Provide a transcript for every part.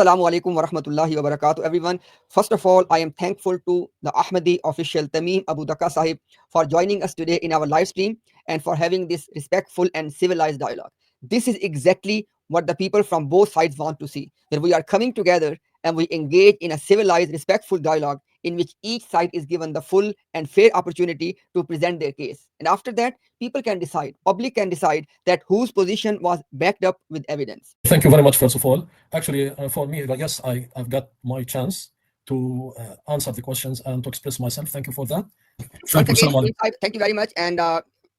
Assalamu alaikum wa rahmatullahi wa barakatuh, everyone. First of all, I am thankful to the Ahmadi official Tamim Abu Daka Sahib for joining us today in our live stream and for having this respectful and civilized dialogue. This is exactly what the people from both sides want to see, that we are coming together and we engage in a civilized, respectful dialogue in which each side is given the full and fair opportunity to present their case. And after that, people can decide, public can decide that whose position was backed up with evidence. Thank you very much, first of all. Actually, for me, I guess I've got my chance to answer the questions and to express myself. Thank you for that. Thank you. Thank you very much. And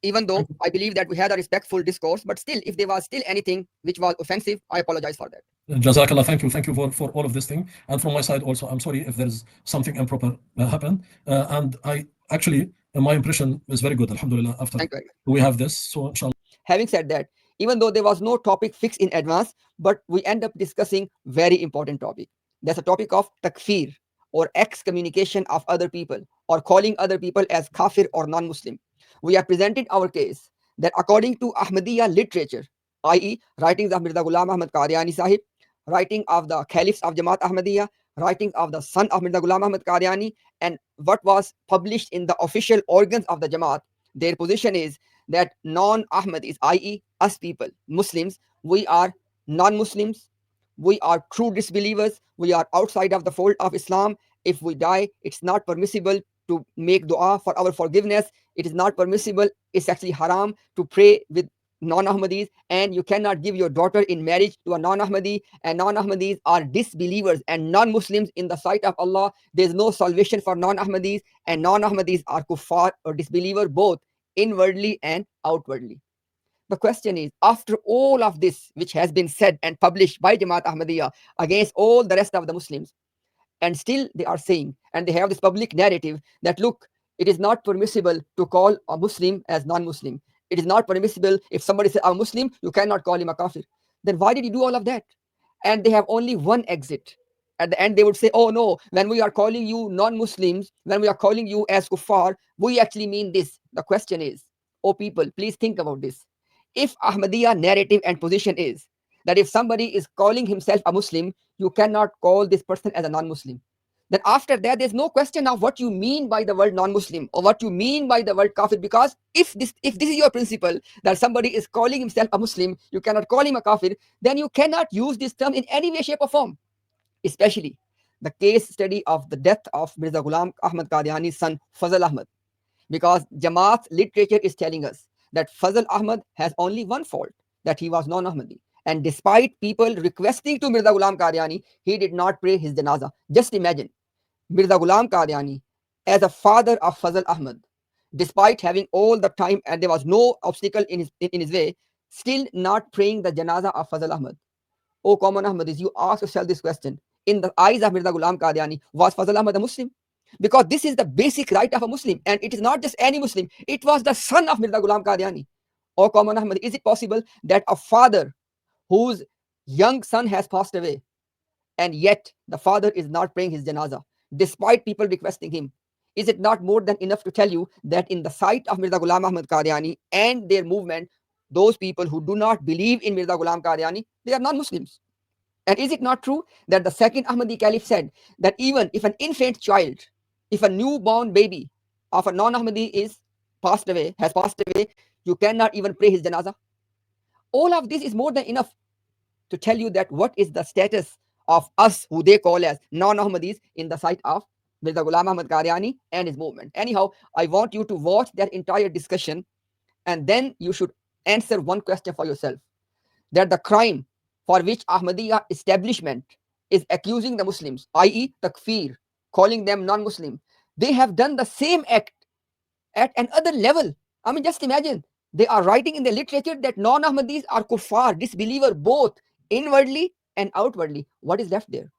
even though I believe that we had a respectful discourse, but still, if there was still anything which was offensive, I apologize for that. Jazakallah, thank you for all of this thing. And from my side also, I'm sorry if there is something improper happened. And I actually, my impression is very good, alhamdulillah, after we have this. So, inshallah. Having said that, even though there was no topic fixed in advance, but we end up discussing very important topic. That's a topic of takfir, or excommunication of other people, or calling other people as kafir or non-Muslim. We have presented our case that according to Ahmadiyya literature, i.e. writings of Mirza Ghulam Ahmad Qadiani Sahib, writing of the caliphs of Jamaat Ahmadiyya, writing of the son of Mirza Ghulam Ahmad Qadiani, and what was published in the official organs of the Jamaat, their position is that non-Ahmadis, i.e. us people, Muslims, we are non-Muslims, we are true disbelievers, we are outside of the fold of Islam. If we die, it's not permissible to make dua for our forgiveness. It is not permissible. It's actually haram to pray with non-Ahmadis, and you cannot give your daughter in marriage to a non-Ahmadi, and non-Ahmadis are disbelievers and non-Muslims in the sight of Allah. There's no salvation for non-Ahmadis, and non-Ahmadis are kuffar or disbeliever both inwardly and outwardly. The question is, after all of this which has been said and published by Jamaat Ahmadiyya against all the rest of the Muslims, and still they are saying, and they have this public narrative that, look, it is not permissible to call a Muslim as non-Muslim. It is not permissible if somebody says I'm Muslim, you cannot call him a kafir. Then why did you do all of that? And they have only one exit. At the end, they would say, oh no, when we are calling you non-Muslims, when we are calling you as kuffar, we actually mean this. The question is, oh people, please think about this. If Ahmadiyya narrative and position is that if somebody is calling himself a Muslim, you cannot call this person as a non-Muslim, then after that, there's no question of what you mean by the word non-Muslim or what you mean by the word kafir. Because if this is your principle, that somebody is calling himself a Muslim, you cannot call him a kafir, then you cannot use this term in any way, shape or form. Especially the case study of the death of Mirza Ghulam Ahmad Qadiani's son, Fazl Ahmad. Because Jamaat literature is telling us that Fazl Ahmad has only one fault, that he was non-Ahmadi. And despite people requesting to Mirza Ghulam Qadiani, he did not pray his janazah. Just imagine, Mirza Ghulam Qadiani, as a father of Fazl Ahmad, despite having all the time and there was no obstacle in his way, still not praying the janazah of Fazl Ahmad. Oh common Ahmadis, you ask yourself this question. In the eyes of Mirza Ghulam Qadiani, was Fazl Ahmad a Muslim? Because this is the basic right of a Muslim, and it is not just any Muslim, it was the son of Mirza Ghulam Qadiani. Oh common Ahmad, is it possible that a father whose young son has passed away, and yet the father is not praying his janazah, despite people requesting him? Is it not more than enough to tell you that in the sight of Mirza Ghulam Ahmad Qadiani and their movement, those people who do not believe in Mirza Ghulam Qadiani, they are non-Muslims? And is it not true that the second Ahmadi Caliph said that even if an infant child, if a newborn baby of a non-Ahmadi has passed away, you cannot even pray his janazah? All of this is more than enough to tell you that what is the status of us, who they call as non-Ahmadis, in the sight of Mirza Ghulam Ahmad Qadiani and his movement. Anyhow, I want you to watch that entire discussion, and then you should answer one question for yourself, that the crime for which Ahmadiyya establishment is accusing the Muslims, i.e. takfir, calling them non-Muslim, they have done the same act at another level. I mean, just imagine, they are writing in the literature that non-Ahmadis are kuffar, disbeliever, both inwardly and outwardly. What is left there?